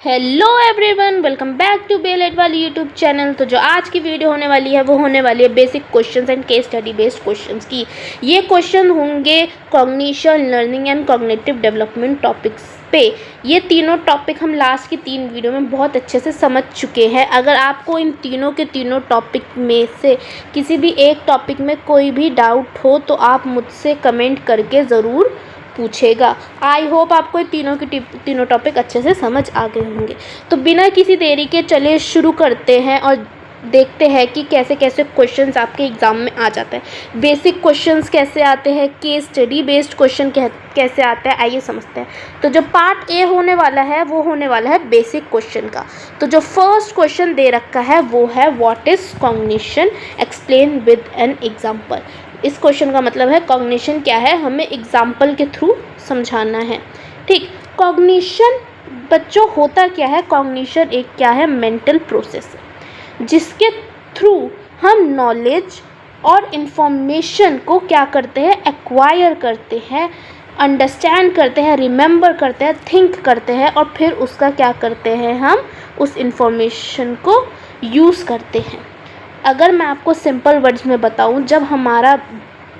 Hello everyone, welcome back to बेलेट वाली YouTube channel. तो जो आज की वीडियो होने वाली है वो होने वाली है basic questions and case study based questions की। ये क्वेश्चन होंगे cognition, learning and cognitive development topics पे। ये तीनों टॉपिक हम लास्ट की 3 वीडियो में बहुत अच्छे से समझ चुके हैं। अगर आपको इन तीनों के तीनों टॉपिक में से किसी भी एक टॉपिक में कोई भी डाउट हो तो आप मुझसे कमेंट करके ज़रूर पूछेगा। आई होप आपको ये तीनों टॉपिक अच्छे से समझ आ गए होंगे। तो बिना किसी देरी के चलिए शुरू करते हैं और देखते हैं कि कैसे कैसे क्वेश्चंस आपके एग्ज़ाम में आ जाते हैं। बेसिक क्वेश्चंस कैसे आते हैं, केस स्टडी बेस्ड क्वेश्चन कैसे आता है, आइए समझते हैं। तो जो पार्ट ए होने वाला है वो होने वाला है बेसिक क्वेश्चन का। तो जो फर्स्ट क्वेश्चन दे रखा है वो है what is cognition, explain with an example. इस क्वेश्चन का मतलब है कॉग्निशन क्या है, हमें एग्जाम्पल के थ्रू समझाना है। ठीक, कॉग्निशन बच्चों होता क्या है? कॉग्निशन एक क्या है? मेंटल प्रोसेस है जिसके थ्रू हम नॉलेज और इन्फॉर्मेशन को क्या करते हैं? एक्वायर करते हैं, अंडरस्टैंड करते हैं, रिमेंबर करते हैं, थिंक करते हैं और फिर उसका क्या करते हैं? हम उस इन्फॉर्मेशन को यूज़ करते हैं। अगर मैं आपको सिंपल वर्ड्स में बताऊं, जब हमारा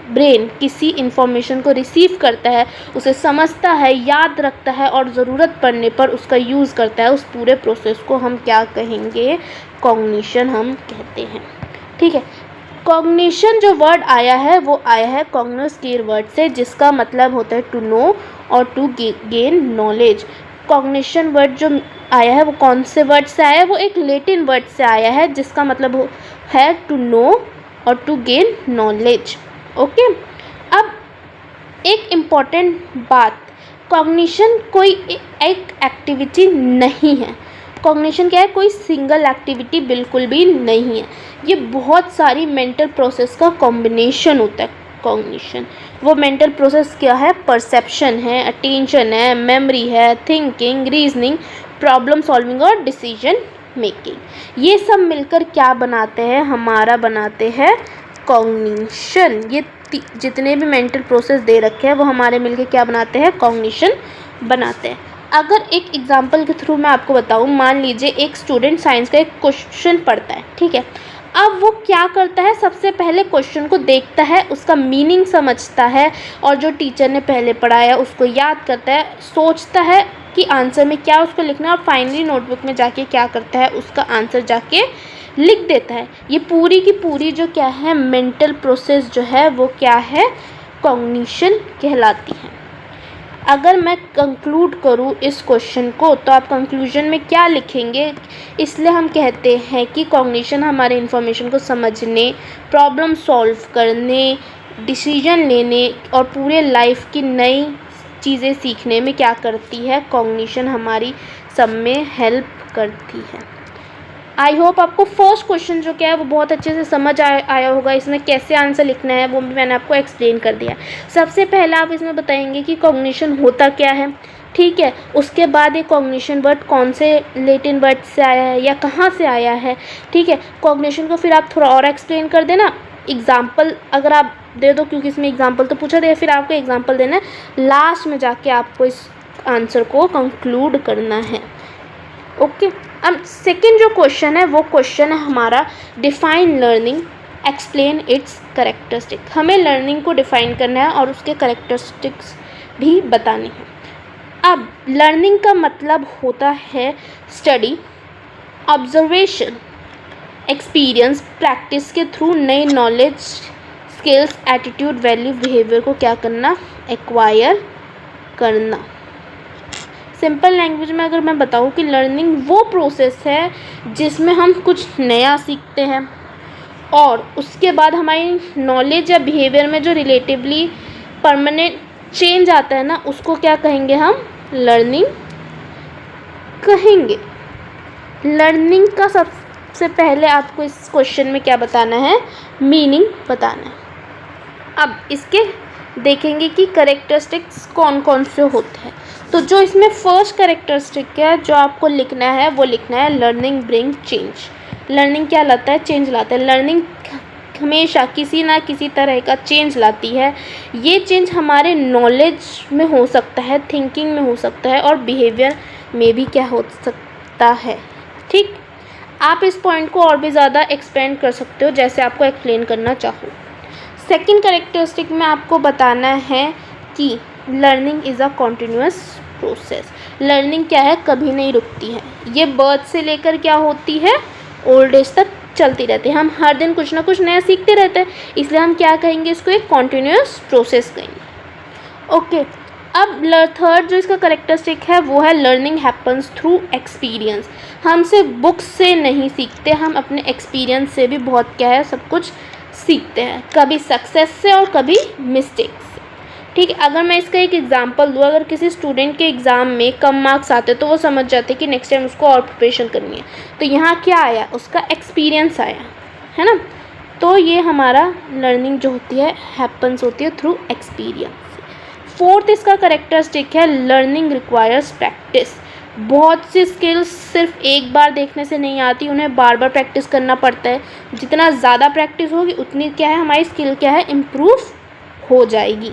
ब्रेन किसी इन्फॉर्मेशन को रिसीव करता है, उसे समझता है, याद रखता है और ज़रूरत पड़ने पर उसका यूज़ करता है, उस पूरे प्रोसेस को हम क्या कहेंगे? कॉग्निशन हम कहते हैं। ठीक है, कॉग्निशन जो वर्ड आया है वो आया है कॉग्नोस के वर्ड से, जिसका मतलब होता है टू नो और to gain knowledge. Cognition word जो आया है वो कौन से वर्ड से आया है? वो एक लैटिन वर्ड से आया है जिसका मतलब है टू नो और टू गेन नॉलेज। ओके, अब एक इम्पॉर्टेंट बात, कॉग्निशन कोई एक एक्टिविटी नहीं है। कॉग्निशन क्या है? कोई सिंगल एक्टिविटी बिल्कुल भी नहीं है। ये बहुत सारी मेंटल प्रोसेस का कॉम्बिनेशन होता है कॉग्निशन। वो मेंटल प्रोसेस क्या है? परसेप्शन है, अटेंशन है, मेमोरी है, थिंकिंग, रीजनिंग, प्रॉब्लम सॉल्विंग और डिसीजन मेकिंग। ये सब मिलकर क्या बनाते हैं? हमारा बनाते हैं कॉग्निशन। ये जितने भी मेंटल प्रोसेस दे रखे हैं वो हमारे मिलकर क्या बनाते हैं? कॉग्निशन बनाते हैं। अगर एक एग्जांपल के थ्रू मैं आपको बताऊं, मान लीजिए एक स्टूडेंट साइंस का एक क्वेश्चन पढ़ता है, ठीक है। अब वो क्या करता है? सबसे पहले क्वेश्चन को देखता है, उसका मीनिंग समझता है और जो टीचर ने पहले पढ़ाया उसको याद करता है, सोचता है कि आंसर में क्या उसको लिखना है और फाइनली नोटबुक में जाके क्या करता है? उसका आंसर जाके लिख देता है। ये पूरी की पूरी जो क्या है मेंटल प्रोसेस जो है वो क्या है? कॉग्निशन कहलाती है। अगर मैं कंक्लूड करूँ इस क्वेश्चन को तो आप कंक्लूजन में क्या लिखेंगे? इसलिए हम कहते हैं कि कॉग्निशन हमारे इन्फॉर्मेशन को समझने, प्रॉब्लम सॉल्व करने, डिसीजन लेने और पूरे लाइफ की नई चीज़ें सीखने में क्या करती है? कॉग्निशन हमारी सब में हेल्प करती है। आई होप आपको फर्स्ट क्वेश्चन जो क्या है वो बहुत अच्छे से समझ आया होगा। इसमें कैसे आंसर लिखना है वो भी मैंने आपको एक्सप्लेन कर दिया। सबसे पहले आप इसमें बताएंगे कि कॉग्निशन होता क्या है, ठीक है। उसके बाद ये कॉग्निशन वर्ड कौन से लैटिन वर्ड से आया है या कहाँ से आया है, ठीक है। कॉग्निशन को फिर आप थोड़ा और एक्सप्लेन कर देना। एग्जाम्पल अगर आप दे दो, क्योंकि इसमें एग्जाम्पल तो पूछा गया, फिर आपको एग्जाम्पल देना है। लास्ट में जाके आपको इस आंसर को कंक्लूड करना है। ओके, अब सेकेंड जो क्वेश्चन है वो क्वेश्चन है हमारा define learning, explain it's characteristic. हमें लर्निंग को डिफाइन करना है और उसके करेक्टरिस्टिक्स भी बताने हैं। अब लर्निंग का मतलब होता है स्टडी, ऑब्जर्वेशन, एक्सपीरियंस, प्रैक्टिस के थ्रू नई knowledge, skills, attitude, value, behaviour को क्या करना? एक्वायर करना। सिंपल लैंग्वेज में अगर मैं बताऊँ कि लर्निंग वो प्रोसेस है जिसमें हम कुछ नया सीखते हैं और उसके बाद हमारी नॉलेज या बिहेवियर में जो रिलेटिवली परमानेंट चेंज आता है ना, उसको क्या कहेंगे? हम लर्निंग कहेंगे। लर्निंग का सबसे पहले आपको इस क्वेश्चन में क्या बताना है? मीनिंग बताना है। अब इसके देखेंगे कि करेक्टरिस्टिक्स कौन कौन से होते हैं। तो जो इसमें फर्स्ट करेक्टरिस्टिक है जो आपको लिखना है वो लिखना है लर्निंग ब्रिंग चेंज। लर्निंग क्या लाता है? चेंज लाता है। लर्निंग हमेशा किसी ना किसी तरह का चेंज लाती है। ये चेंज हमारे नॉलेज में हो सकता है, थिंकिंग में हो सकता है और बिहेवियर में भी क्या हो सकता होता है। ठीक, आप इस पॉइंट को और भी ज़्यादा एक्सपेंड कर सकते हो जैसे आपको एक्सप्लेन करना चाहो। सेकंड कैरेक्टरिस्टिक में आपको बताना है कि learning is a continuous process. Learning क्या है, कभी नहीं रुकती है। ये बर्थ से लेकर क्या होती है, ओल्ड एज तक चलती रहती है। हम हर दिन कुछ ना कुछ नया सीखते रहते हैं, इसलिए हम क्या कहेंगे, इसको एक कॉन्टिन्यूअस प्रोसेस कहेंगे। ओके, अब थर्ड जो इसका कैरेक्टरिस्टिक है वो है लर्निंग हैपन्स थ्रू एक्सपीरियंस। हम सिर्फ बुक्स से नहीं सीखते, हम अपने एक्सपीरियंस से भी बहुत क्या है, सब कुछ सीखते हैं, कभी सक्सेस से और कभी मिस्टेक्स से। ठीक है, अगर मैं इसका एक एग्जांपल दूँ, अगर किसी स्टूडेंट के एग्ज़ाम में कम मार्क्स आते तो वो समझ जाते कि नेक्स्ट टाइम उसको और प्रिपरेशन करनी है, तो यहाँ क्या आया, उसका एक्सपीरियंस आया, है ना। तो ये हमारा लर्निंग जो होती है हैपन्स होती है थ्रू एक्सपीरियंस। फोर्थ इसका कैरेक्टरिस्टिक है लर्निंग रिक्वायर्स प्रैक्टिस। बहुत सी स्किल्स सिर्फ एक बार देखने से नहीं आती, उन्हें बार बार प्रैक्टिस करना पड़ता है। जितना ज़्यादा प्रैक्टिस होगी उतनी क्या है, हमारी स्किल क्या है, इम्प्रूव हो जाएगी।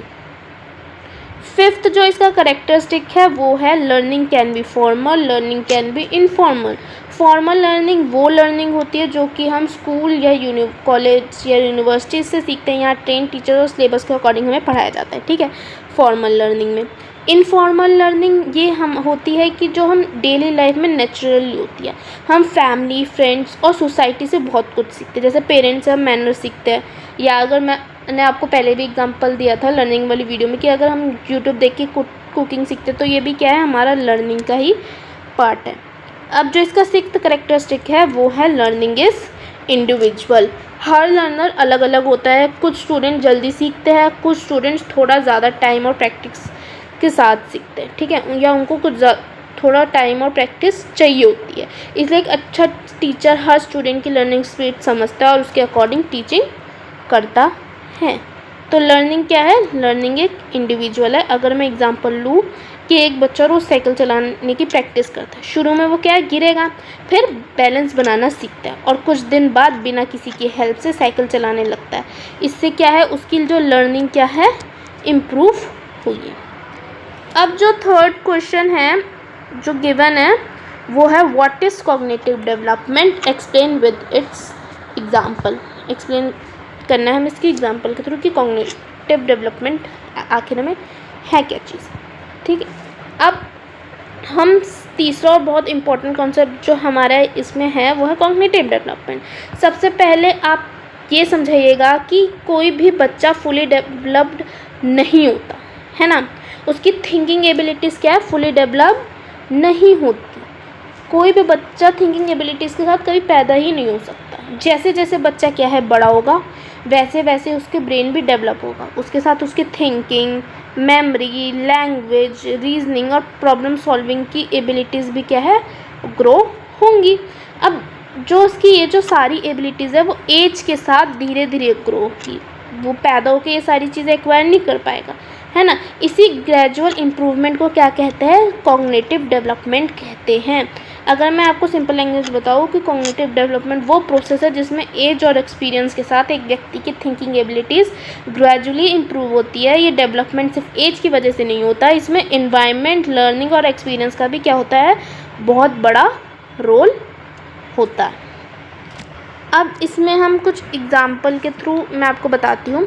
फिफ्थ जो इसका कैरेक्टरिस्टिक है वो है learning can be formal, learning can be informal. Formal learning वो लर्निंग होती है जो कि हम स्कूल या कॉलेज या यूनिवर्सिटी से सीखते हैं, यहाँ ट्रेन टीचर और सिलेबस के अकॉर्डिंग हमें पढ़ाया जाता है। ठीक है, फॉर्मल लर्निंग में। इनफॉर्मल लर्निंग ये हम होती है कि जो हम डेली लाइफ में नेचुरली होती है, हम फैमिली, फ्रेंड्स और सोसाइटी से बहुत कुछ सीखते हैं। जैसे पेरेंट्स से हम मैनर सीखते हैं, या अगर मैंने आपको पहले भी एग्जांपल दिया था लर्निंग वाली वीडियो में कि अगर हम यूट्यूब देख के कुकिंग सीखते हैं, तो ये भी क्या है, हमारा लर्निंग का ही पार्ट है। अब जो इसका सिक्स्थ कैरेक्टरिस्टिक है वो है learning is individual. Her learner अलग अलग होता है, कुछ स्टूडेंट जल्दी सीखते हैं, कुछ स्टूडेंट्स थोड़ा ज़्यादा टाइम और प्रैक्टिस के साथ सीखते हैं। ठीक है, या उनको कुछ थोड़ा टाइम और प्रैक्टिस चाहिए होती है। इसलिए एक अच्छा टीचर हर स्टूडेंट की लर्निंग स्पीड समझता है और उसके अकॉर्डिंग टीचिंग करता है। तो लर्निंग क्या है, लर्निंग एक इंडिविजुअल है। अगर मैं एग्जांपल लूँ कि एक बच्चा रोज़ साइकिल चलाने की प्रैक्टिस करता है, शुरू में वो क्या है, गिरेगा, फिर बैलेंस बनाना सीखता है और कुछ दिन बाद बिना किसी की हेल्प से साइकिल चलाने लगता है। इससे क्या है, उसकी जो लर्निंग क्या है, इम्प्रूव हुई है। अब जो थर्ड क्वेश्चन है जो गिवन है वो है what is cognitive development, explain with its example. Explain करना है हमें इसकी एग्जाम्पल के थ्रू कि कॉग्निटिव डेवलपमेंट आखिर में है क्या चीज़। ठीक है, अब हम तीसरा और बहुत इम्पोर्टेंट कॉन्सेप्ट जो हमारा इसमें है वो है कॉग्निटिव डेवलपमेंट। सबसे पहले आप ये समझाइएगा कि कोई भी बच्चा फुली डेवलप्ड नहीं होता है ना, उसकी थिंकिंग एबिलिटीज़ क्या है, फुली डेवलप नहीं होती। कोई भी बच्चा थिंकिंग एबिलिटीज़ के साथ कभी पैदा ही नहीं हो सकता। जैसे जैसे बच्चा क्या है बड़ा होगा वैसे वैसे उसके ब्रेन भी डेवलप होगा, उसके साथ उसकी थिंकिंग, मेमोरी, लैंग्वेज, रीजनिंग और प्रॉब्लम सॉल्विंग की एबिलिटीज़ भी क्या है, ग्रो होंगी। अब जो उसकी ये जो सारी एबिलिटीज़ है वो एज के साथ धीरे धीरे ग्रो होगी, वो पैदा होकर ये सारी चीज़ें एक्वायर नहीं कर पाएगा, है ना। इसी ग्रेजुअल इम्प्रूवमेंट को क्या कहते हैं, कॉग्निटिव डेवलपमेंट कहते हैं। अगर मैं आपको सिंपल लैंग्वेज बताऊँ कि कॉग्निटिव डेवलपमेंट वो प्रोसेस है जिसमें एज और एक्सपीरियंस के साथ एक व्यक्ति की थिंकिंग एबिलिटीज़ ग्रेजुअली इम्प्रूव होती है। ये डेवलपमेंट सिर्फ एज की वजह से नहीं होता, इसमें एनवायरनमेंट, लर्निंग और एक्सपीरियंस का भी क्या होता है, बहुत बड़ा रोल होता है। अब इसमें हम कुछ एग्जाम्पल के थ्रू मैं आपको बताती हूँ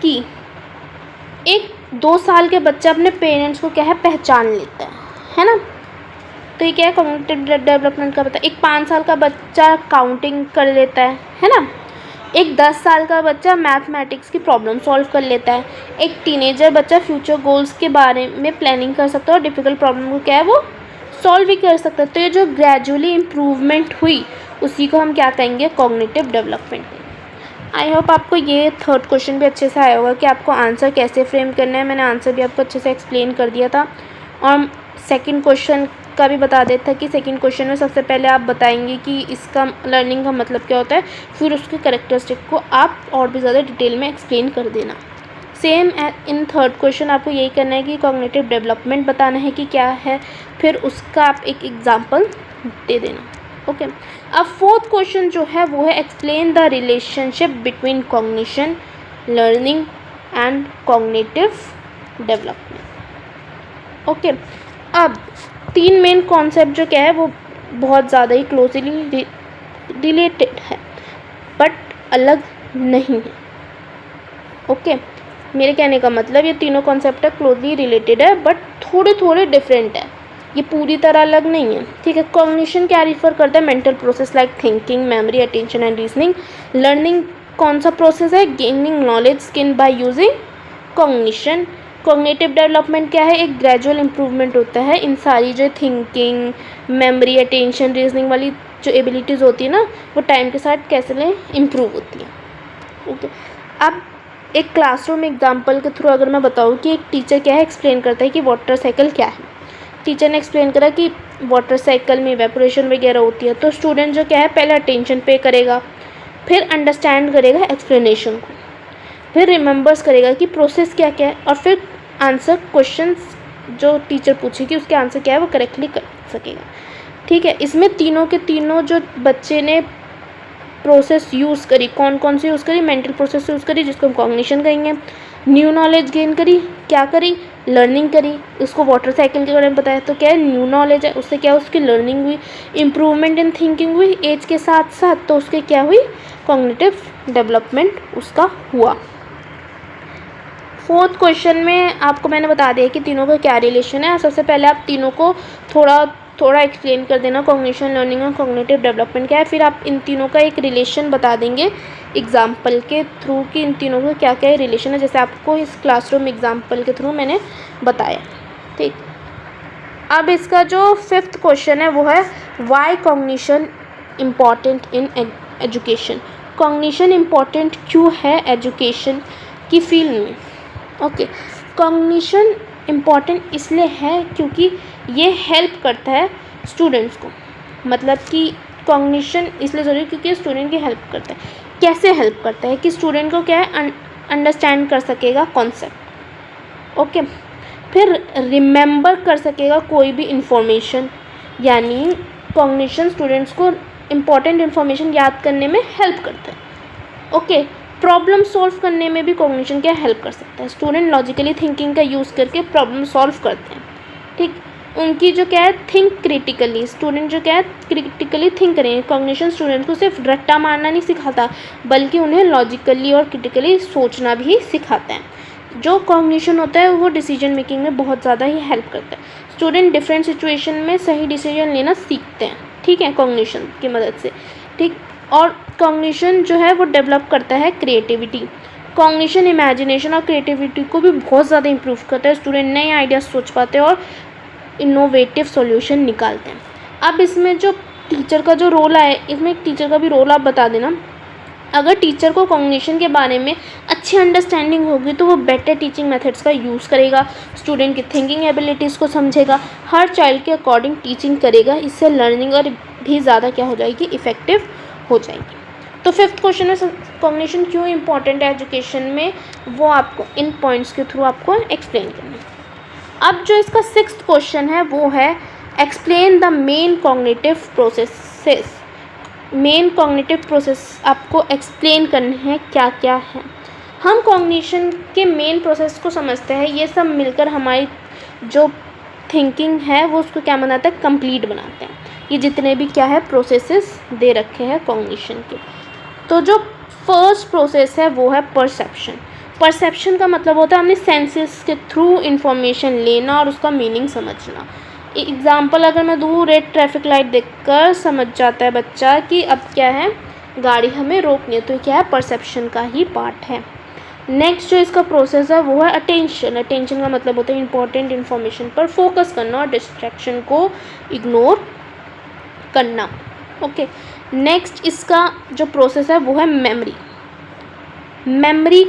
कि एक 2 साल के बच्चा अपने पेरेंट्स को क्या है, पहचान लेता है ना। तो ये क्या है, कॉग्निटिव डेवलपमेंट का पता है। एक 5 साल का बच्चा काउंटिंग कर लेता है ना। एक 10 साल का बच्चा मैथमेटिक्स की प्रॉब्लम सॉल्व कर लेता है। एक टीनेजर बच्चा फ्यूचर गोल्स के बारे में प्लानिंग कर सकता है और डिफ़िकल्ट प्रॉब्लम को क्या है, वो सॉल्व भी कर सकता है। तो ये जो ग्रेजुअली इम्प्रूवमेंट हुई उसी को हम क्या कहेंगे, कॉग्निटिव डेवलपमेंट। आई होप आपको ये थर्ड क्वेश्चन भी अच्छे से आया होगा कि आपको आंसर कैसे फ्रेम करना है। मैंने आंसर भी आपको अच्छे से एक्सप्लेन कर दिया था और सेकंड क्वेश्चन का भी बता देता कि सेकंड क्वेश्चन में सबसे पहले आप बताएंगे कि इसका लर्निंग का मतलब क्या होता है, फिर उसके कैरेक्टरिस्टिक को आप और भी ज़्यादा डिटेल में एक्सप्लेन कर देना। सेम इन थर्ड क्वेश्चन आपको यही करना है कि कॉग्निटिव डेवलपमेंट बताना है कि क्या है, फिर उसका आप एक एग्जाम्पल दे देना। ओके, अब फोर्थ क्वेश्चन जो है वो है explain the relationship between cognition, learning and cognitive development. Okay, अब तीन मेन कॉन्सेप्ट जो क्या है वो बहुत ज़्यादा ही क्लोजली रिलेटेड है बट अलग नहीं है। ओके, मेरे कहने का मतलब ये तीनों कॉन्सेप्ट क्लोजली रिलेटेड है बट थोड़े थोड़े डिफरेंट है, ये पूरी तरह अलग नहीं है। ठीक है, कॉग्निशन क्या रिफर करता है? Mental process like thinking, memory, attention and reasoning. Learning कौन सा प्रोसेस है? Gaining knowledge skin by using cognition. Cognitive development क्या है? एक ग्रेजुअल इंप्रूवमेंट होता है इन सारी जो थिंकिंग, मेमोरी, अटेंशन, रीजनिंग वाली जो एबिलिटीज़ होती है ना, वो टाइम के साथ कैसे लें इम्प्रूव होती है। ओके, अब एक क्लासरूम एग्जाम्पल के थ्रू अगर मैं बताऊँ कि एक टीचर क्या है एक्सप्लेन करता है कि वाटर साइकिल क्या है। टीचर ने एक्सप्लेन करा कि वाटर साइकिल में इवेपोरेशन वगैरह होती है, तो स्टूडेंट जो क्या है पहले अटेंशन पे करेगा, फिर अंडरस्टैंड करेगा एक्सप्लेनेशन को, फिर रिमेंबर्स करेगा कि प्रोसेस क्या क्या है, और फिर आंसर क्वेश्चंस जो टीचर पूछेगी उसके आंसर क्या है वो करेक्टली कर सकेगा। ठीक है, इसमें तीनों के तीनों जो बच्चे ने प्रोसेस यूज़ करी, कौन कौन सी यूज़ करी? मेंटल प्रोसेस यूज़ करी जिसको हम कॉग्निशन कहेंगे। न्यू नॉलेज गेन करी, क्या करी? लर्निंग करी। उसको वाटर साइकिल के बारे में बताया, तो क्या है न्यू नॉलेज है, उससे क्या उसकी लर्निंग हुई, इम्प्रूवमेंट इन थिंकिंग हुई एज के साथ साथ, तो उसके क्या हुई? कॉग्निटिव डेवलपमेंट उसका हुआ। फोर्थ क्वेश्चन में आपको मैंने बता दिया कि तीनों का क्या रिलेशन है। सबसे पहले आप तीनों को थोड़ा एक्सप्लेन कर देना, कॉग्निशन, लर्निंग और कॉग्निटिव डेवलपमेंट क्या है, फिर आप इन तीनों का एक रिलेशन बता देंगे एग्जाम्पल के थ्रू कि इन तीनों का क्या क्या रिलेशन है, जैसे आपको इस क्लासरूम एग्जाम्पल के थ्रू मैंने बताया। ठीक, अब इसका जो फिफ्थ क्वेश्चन है वो है why cognition important in education. Cognition important क्यों है एजुकेशन की फील्ड में? ओके, कॉग्निशन इम्पॉर्टेंट इसलिए है क्योंकि ये हेल्प करता है स्टूडेंट्स को, मतलब कि कॉग्निशन इसलिए ज़रूरी क्योंकि स्टूडेंट की हेल्प करता है। कैसे हेल्प करता है? कि स्टूडेंट को क्या है अंडरस्टैंड कर सकेगा कॉन्सेप्ट। ओके, फिर रिमेंबर कर सकेगा कोई भी इंफॉर्मेशन, यानी कॉग्निशन स्टूडेंट्स को इम्पॉर्टेंट इन्फॉर्मेशन याद करने में हेल्प करता है। ओके, प्रॉब्लम सॉल्व करने में भी कॉग्निशन क्या हेल्प कर सकता है। स्टूडेंट लॉजिकली थिंकिंग का यूज़ करके प्रॉब्लम सॉल्व करते हैं। ठीक, उनकी जो क्या है थिंक क्रिटिकली, स्टूडेंट जो क्या है क्रिटिकली थिंक करेंगे। कॉग्निशन स्टूडेंट को सिर्फ रट्टा मारना नहीं सिखाता बल्कि उन्हें लॉजिकली और क्रिटिकली सोचना भी सिखाता है। जो कॉग्निशन होता है वो डिसीजन मेकिंग में बहुत ज़्यादा ही हेल्प करता है। स्टूडेंट डिफरेंट सिचुएशन में सही डिसीजन लेना सीखते हैं, ठीक है, कॉग्निशन की मदद से। ठीक, और कॉग्निशन जो है वो डेवलप करता है क्रिएटिविटी। कॉग्निशन इमेजिनेशन और क्रिएटिविटी को भी बहुत ज़्यादा इंप्रूव करता है। स्टूडेंट नए आइडियाज़ सोच पाते हैं और इनोवेटिव सॉल्यूशन निकालते हैं। अब इसमें जो टीचर का जो रोल है, इसमें एक टीचर का भी रोल आप बता देना। अगर टीचर को कॉग्निशन के बारे में अच्छी अंडरस्टैंडिंग होगी तो वो बेटर टीचिंग मेथड्स का यूज़ करेगा, स्टूडेंट की थिंकिंग एबिलिटीज़ को समझेगा, हर चाइल्ड के अकॉर्डिंग टीचिंग करेगा। इससे लर्निंग और भी ज़्यादा क्या हो जाएगी, इफ़ेक्टिव हो जाएगी। तो फिफ्थ क्वेश्चन में कॉग्निशन क्यों इंपॉर्टेंट है एजुकेशन में, वो आपको इन पॉइंट्स के थ्रू आपको एक्सप्लेन करना है। अब जो इसका सिक्स्थ क्वेश्चन है वो है explain the main cognitive processes. Main cognitive process आपको एक्सप्लेन करने हैं क्या क्या है। हम कॉग्निशन के मेन प्रोसेस को समझते हैं, ये सब मिलकर हमारी जो थिंकिंग है वो उसको क्या बनाता है, कंप्लीट बनाते हैं। ये जितने भी क्या है प्रोसेसेस दे रखे हैं कॉग्निशन के। तो जो फर्स्ट प्रोसेस है वो है परसेप्शन। परसेप्शन का मतलब होता है हमने सेंसेस के थ्रू इंफॉर्मेशन लेना और उसका मीनिंग समझना। एग्जाम्पल अगर मैं दूँ, रेड ट्रैफिक लाइट देखकर समझ जाता है बच्चा कि अब क्या है, गाड़ी हमें रोकनी है, तो क्या है, परसेप्शन का ही पार्ट है। नेक्स्ट जो इसका प्रोसेस है वो है अटेंशन। अटेंशन का मतलब होता है इंपॉर्टेंट इन्फॉर्मेशन पर फोकस करना और डिस्ट्रैक्शन को इग्नोर करना। ओके, नेक्स्ट इसका जो प्रोसेस है वो है मेमोरी। मेमोरी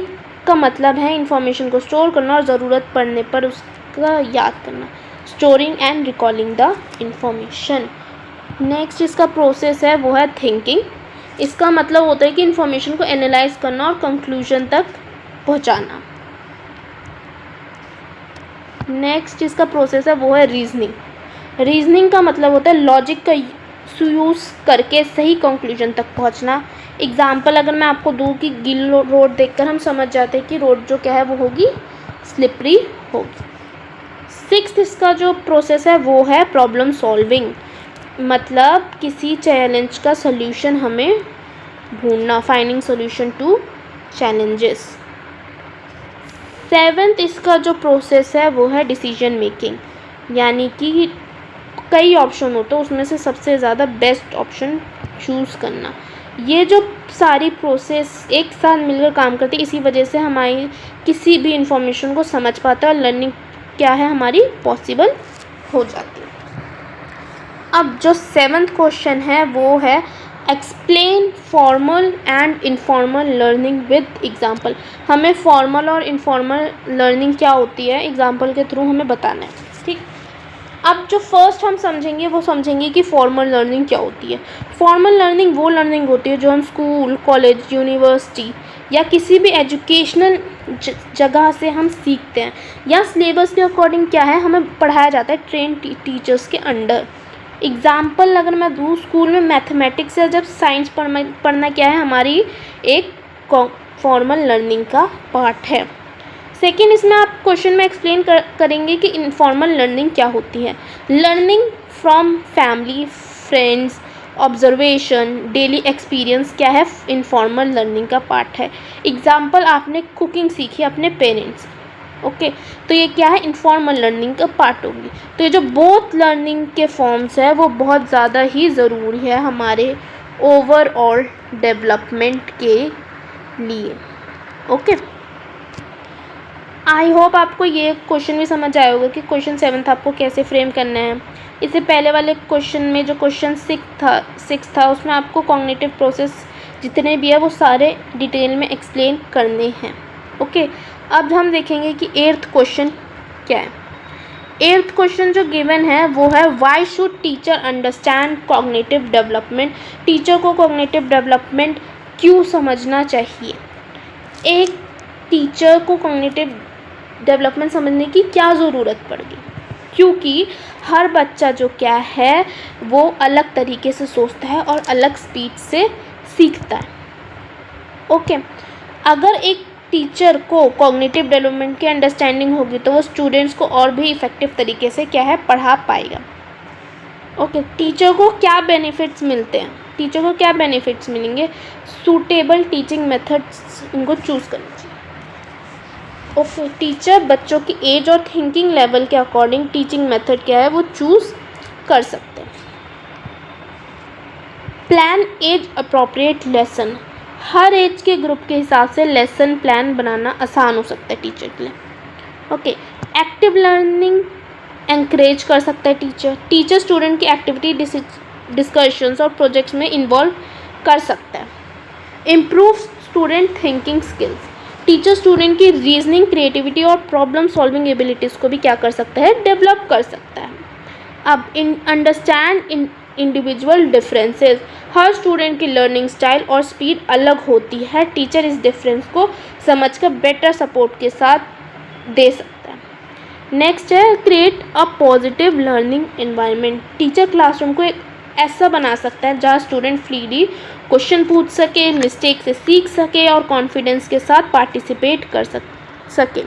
का मतलब है इंफॉर्मेशन को स्टोर करना और ज़रूरत पड़ने पर उसका याद करना, storing and recalling the information. Next इसका प्रोसेस है वो है थिंकिंग। इसका मतलब होता है कि इंफॉर्मेशन को एनालाइज करना और कंक्लूजन तक पहुंचाना। नेक्स्ट इसका प्रोसेस है वो है रीजनिंग। रीजनिंग का मतलब होता है लॉजिक का यूज़ करके सही कंक्लूजन तक पहुंचना। एग्जाम्पल अगर मैं आपको दूँ कि गिल रोड देखकर हम समझ जाते हैं कि रोड जो क्या है वो होगी, स्लिपरी होगी। सिक्स्थ इसका जो प्रोसेस है वो है प्रॉब्लम सॉल्विंग, मतलब किसी चैलेंज का सॉल्यूशन हमें ढूंढना, finding solution to challenges. Seventh इसका जो प्रोसेस है वो है डिसीजन मेकिंग, यानी कि कई ऑप्शन होते हैं उसमें से सबसे ज़्यादा बेस्ट ऑप्शन चूज़ करना। ये जो सारी प्रोसेस एक साथ मिलकर काम करती है, इसी वजह से हमारी किसी भी इंफॉर्मेशन को समझ पाता है और लर्निंग क्या है हमारी पॉसिबल हो जाती है। अब जो सेवन्थ क्वेश्चन है वो है explain formal and informal learning with example. हमें फॉर्मल और इनफॉर्मल लर्निंग क्या होती है एग्जाम्पल के थ्रू हमें बताना है, ठीक। अब जो फर्स्ट हम समझेंगे वो समझेंगे कि फॉर्मल लर्निंग क्या होती है। फॉर्मल लर्निंग वो लर्निंग होती है जो हम स्कूल, कॉलेज, यूनिवर्सिटी या किसी भी एजुकेशनल जगह से हम सीखते हैं, या सिलेबस के अकॉर्डिंग क्या है हमें पढ़ाया जाता है ट्रेन टीचर्स के अंडर। एग्ज़ाम्पल अगर मैं दूँ, स्कूल में मैथमेटिक्स या जब साइंस पढ़ना क्या है हमारी एक फॉर्मल लर्निंग का पार्ट है। सेकेंड, इसमें आप क्वेश्चन में एक्सप्लेन करेंगे कि इनफॉर्मल लर्निंग क्या होती है। Learning from family, friends, observation, daily experience क्या है इनफॉर्मल लर्निंग का पार्ट है। एग्जाम्पल, आपने कुकिंग सीखी अपने पेरेंट्स, ओके, तो ये क्या है इनफॉर्मल लर्निंग का पार्ट होगी। तो ये जो बोथ लर्निंग के फॉर्म्स है वो बहुत ज़्यादा ही ज़रूरी है हमारे ओवरऑल डेवलपमेंट के लिए, ओके। आई होप आपको ये क्वेश्चन भी समझ आया होगा कि क्वेश्चन 7 आपको कैसे फ्रेम करना है। इससे पहले वाले क्वेश्चन में जो क्वेश्चन 6 था उसमें आपको कॉग्निटिव प्रोसेस जितने भी है वो सारे डिटेल में एक्सप्लेन करने हैं, ओके। अब हम देखेंगे कि 8th क्वेश्चन क्या है। 8th क्वेश्चन जो गिवन है वो है why should teacher understand cognitive development. Teacher को कॉग्निटिव डेवलपमेंट क्यों समझना चाहिए। एक टीचर को कॉग्निटिव डेवलपमेंट समझने की क्या ज़रूरत पड़ेगी, क्योंकि हर बच्चा जो क्या है वो अलग तरीके से सोचता है और अलग स्पीड से सीखता है, ओके। अगर एक टीचर को कॉग्निटिव डेवलपमेंट की अंडरस्टैंडिंग होगी तो वो स्टूडेंट्स को और भी इफ़ेक्टिव तरीके से क्या है पढ़ा पाएगा, ओके। टीचर को क्या बेनिफिट्स मिलते हैं, टीचर को क्या बेनिफिट्स मिलेंगे, सूटेबल टीचिंग मेथड्स उनको चूज़ करनी चाहिए, ओके। टीचर बच्चों की एज और थिंकिंग लेवल के अकॉर्डिंग टीचिंग मेथड क्या है वो चूज़ कर सकते हैं। प्लान एज अप्रोप्रिएट लेसन, हर एज के ग्रुप के हिसाब से लेसन प्लान बनाना आसान हो सकता है टीचर के लिए, ओके। एक्टिव लर्निंग एंकरेज कर सकता है टीचर स्टूडेंट की एक्टिविटी डिस्कशंस और प्रोजेक्ट्स में इन्वॉल्व कर सकता है। Improve student thinking skills, teacher student की रीजनिंग, क्रिएटिविटी और प्रॉब्लम सॉल्विंग एबिलिटीज़ को भी क्या कर सकता है डेवलप कर सकता है। अब अंडरस्टैंड इंडिविजुअल डिफरेंसेस, हर स्टूडेंट की लर्निंग स्टाइल और स्पीड अलग होती है, टीचर इस डिफरेंस को समझकर बेटर सपोर्ट के साथ दे सकता है। नेक्स्ट है create a positive learning environment, teacher classroom को एक ऐसा बना सकता है जहाँ स्टूडेंट फ्रीली क्वेश्चन पूछ सके, मिस्टेक से सीख सके और कॉन्फिडेंस के साथ पार्टिसिपेट कर सके।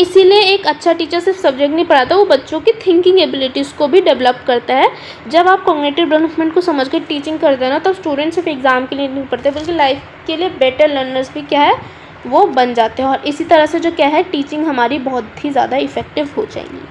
इसीलिए एक अच्छा टीचर सिर्फ सब्जेक्ट नहीं पढ़ाता, वो बच्चों की थिंकिंग एबिलिटीज़ को भी डेवलप करता है। जब आप कॉग्निटिव डेवलपमेंट को समझ कर टीचिंग करते हैं ना, तब स्टूडेंट सिर्फ एग्ज़ाम के लिए नहीं पढ़ते बल्कि लाइफ के लिए बेटर लर्नर्स भी क्या है वो बन जाते हैं, और इसी तरह से जो क्या है टीचिंग हमारी बहुत ही ज़्यादा इफ़ेक्टिव हो जाएगी।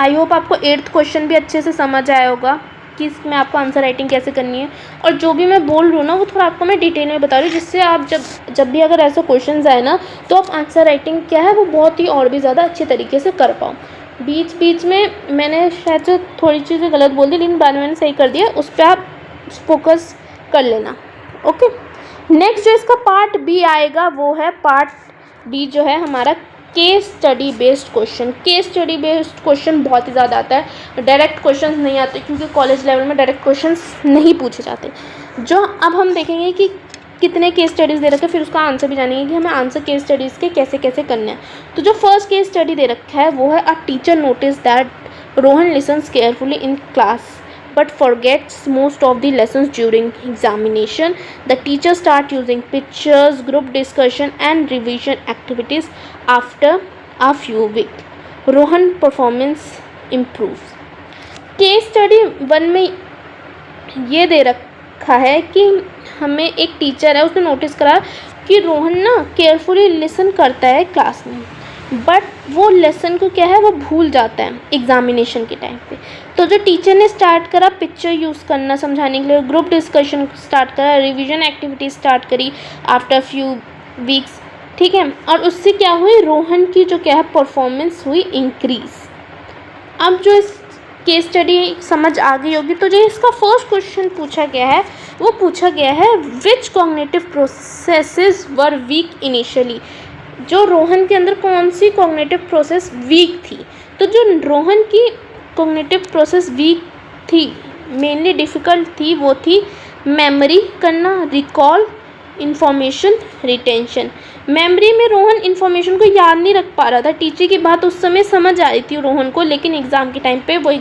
आई होप आपको 8th क्वेश्चन भी अच्छे से समझ आया होगा कि इसमें आपको आंसर राइटिंग कैसे करनी है, और जो भी मैं बोल रही हूँ ना वो थोड़ा आपको मैं डिटेल में बता रही हूँ, जिससे आप जब भी अगर ऐसे क्वेश्चन आए ना तो आप आंसर राइटिंग क्या है वो बहुत ही और भी ज़्यादा अच्छे तरीके से कर पाओ। बीच में मैंने शायद से थोड़ी चीज़ें गलत बोल दी, लेकिन बाद में मैंने सही कर दिया, उस पर आप फोकस कर लेना, ओके। नेक्स्ट जो इसका पार्ट बी आएगा वो है पार्ट बी जो है हमारा case study based question. Case study based question बहुत ही ज़्यादा आता है, डायरेक्ट क्वेश्चंस नहीं आते क्योंकि कॉलेज लेवल में डायरेक्ट क्वेश्चंस नहीं पूछे जाते। जो अब हम देखेंगे कि कितने केस स्टडीज़ दे रखे हैं, फिर उसका आंसर भी जानेंगे कि हमें आंसर केस स्टडीज़ के कैसे कैसे करने हैं। तो जो फर्स्ट केस स्टडी दे रखा है वो है a teacher notice that Rohan lessons carefully in class but forgets most of the lessons during examination. The teacher start using pictures, group discussion and revision activities after a few weeks. Rohan performance improve. Case study 1 में ये दे रखा है कि हमें एक teacher है, उसने notice करा कि रोहन ना केयरफुली लिसन करता है क्लास में, बट वो लेसन को क्या है वो भूल जाता है एग्जामिनेशन के टाइम पे। तो जो टीचर ने स्टार्ट करा पिक्चर यूज़ करना समझाने के लिए, ग्रुप डिस्कशन स्टार्ट करा, रिवीजन एक्टिविटी स्टार्ट करी आफ्टर फ्यू वीक्स, ठीक है। और उससे क्या हुई, रोहन की जो क्या है परफॉर्मेंस हुई इंक्रीज। अब जो इस केस स्टडी समझ आ गई होगी, तो जो इसका फर्स्ट क्वेश्चन पूछा गया है वो पूछा गया है विच कॉग्निटिव प्रोसेसेस वर वीक इनिशियली। जो रोहन के अंदर कौन सी कॉग्निटिव प्रोसेस वीक थी। तो जो रोहन की कॉग्निटिव प्रोसेस वीक थी, मेनली डिफ़िकल्ट थी, वो थी मेमोरी करना, रिकॉल, इंफॉर्मेशन, रिटेंशन। मेमोरी में रोहन इन्फॉर्मेशन को याद नहीं रख पा रहा था, टीचर की बात उस समय समझ आ रही थी रोहन को, लेकिन एग्ज़ाम के टाइम पे वो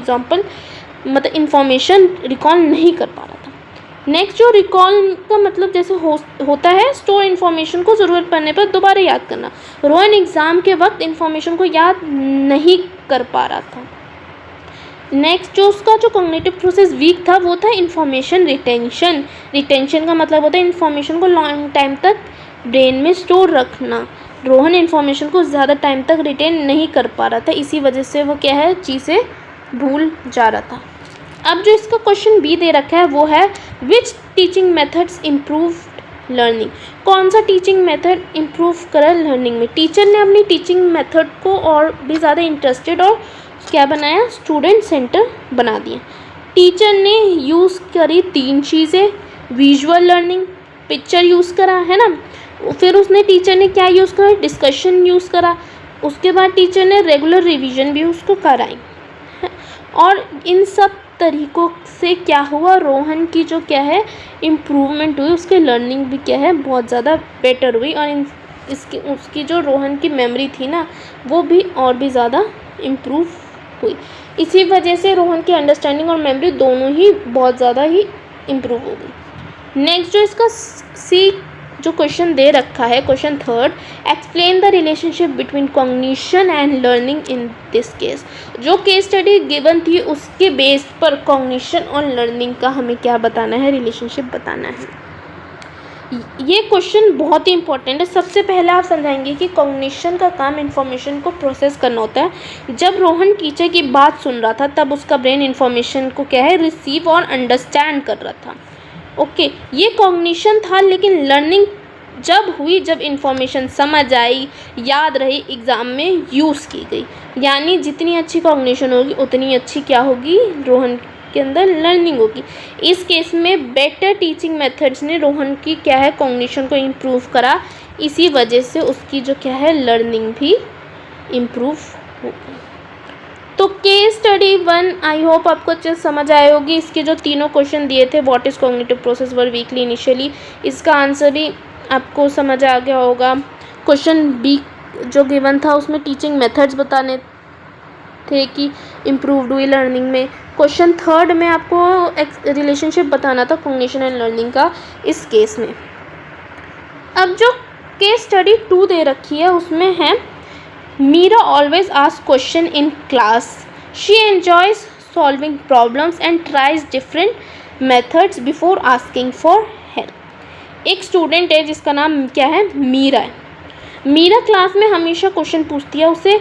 मतलब इन्फॉर्मेशन रिकॉल नहीं कर पा रहा था। नेक्स्ट जो रिकॉल का मतलब जैसे होता है स्टोर इन्फॉर्मेशन को ज़रूरत पड़ने पर दोबारा याद करना, रोहन एग्ज़ाम के वक्त इन्फॉर्मेशन को याद नहीं कर पा रहा था। नेक्स्ट जो उसका जो कॉग्निटिव प्रोसेस वीक था वो था इन्फॉर्मेशन रिटेंशन। रिटेंशन का मतलब होता है इन्फॉर्मेशन को लॉन्ग टाइम तक ब्रेन में स्टोर रखना। रोहन इन्फॉर्मेशन को ज़्यादा टाइम तक रिटेन नहीं कर पा रहा था, इसी वजह से वो क्या है चीज़ें भूल जा रहा था। अब जो इसका क्वेश्चन बी दे रखा है वो है which teaching methods improved learning. कौन सा टीचिंग मेथड इम्प्रूव करा लर्निंग में। टीचर ने अपनी टीचिंग मेथड को और भी ज़्यादा इंटरेस्टेड और क्या बनाया, स्टूडेंट सेंटर बना दिया। टीचर ने यूज़ करी 3 चीज़ें, विजुअल लर्निंग, पिक्चर यूज़ करा है ना, फिर टीचर ने क्या यूज़ करा, डिस्कशन यूज़ करा, उसके बाद टीचर ने रेगुलर रिवीजन भी उसको कराई। और इन सब तरीक़ों से क्या हुआ, रोहन की जो क्या है इम्प्रूवमेंट हुई, उसके लर्निंग भी क्या है बहुत ज़्यादा बेटर हुई, और उसकी जो रोहन की मेमोरी थी ना वो भी और भी ज़्यादा इम्प्रूव हुई। इसी वजह से रोहन की अंडरस्टैंडिंग और मेमोरी दोनों ही बहुत ज़्यादा ही इम्प्रूव हो गई। नेक्स्ट जो इसका सी जो क्वेश्चन दे रखा है, question 3, explain the relationship between cognition and learning in this case. जो केस स्टडी गिवन थी उसके बेस पर कॉग्निशन और लर्निंग का हमें क्या बताना है, रिलेशनशिप बताना है। ये क्वेश्चन बहुत ही इंपॉर्टेंट है। सबसे पहले आप समझाएंगे कि कॉग्निशन का काम इन्फॉर्मेशन को प्रोसेस करना होता है। जब रोहन टीचर की बात सुन रहा था तब उसका ब्रेन इन्फॉर्मेशन को क्या है रिसीव और अंडरस्टैंड कर रहा था। ओके, ये कॉग्निशन था, लेकिन लर्निंग जब हुई जब इन्फॉर्मेशन समझ आई, याद रही, एग्ज़ाम में यूज़ की गई। यानी जितनी अच्छी कॉग्निशन होगी उतनी अच्छी क्या होगी, रोहन के अंदर लर्निंग होगी। इस केस में बेटर टीचिंग मेथड्स ने रोहन की क्या है कॉग्निशन को इम्प्रूव करा, इसी वजह से उसकी जो क्या है लर्निंग भी इम्प्रूव हो गई। तो केस स्टडी 1 आई होप आपको अच्छे से समझ आए होगी। इसके जो तीनों क्वेश्चन दिए थे, what is cognitive process were weekly initially, इसका आंसर भी आपको समझ आ गया होगा। क्वेश्चन बी जो गिवन था उसमें टीचिंग मेथड्स बताने थे कि इम्प्रूव्ड हुई लर्निंग में। क्वेश्चन 3 में आपको रिलेशनशिप बताना था कॉग्निशन एंड लर्निंग का इस केस में। अब जो केस स्टडी 2 दे रखी है उसमें है Meera always ask question in class, she enjoys solving problems and tries different methods before asking for help. एक स्टूडेंट है जिसका नाम क्या है, मीरा है। मीरा क्लास में हमेशा क्वेश्चन पूछती है, उसे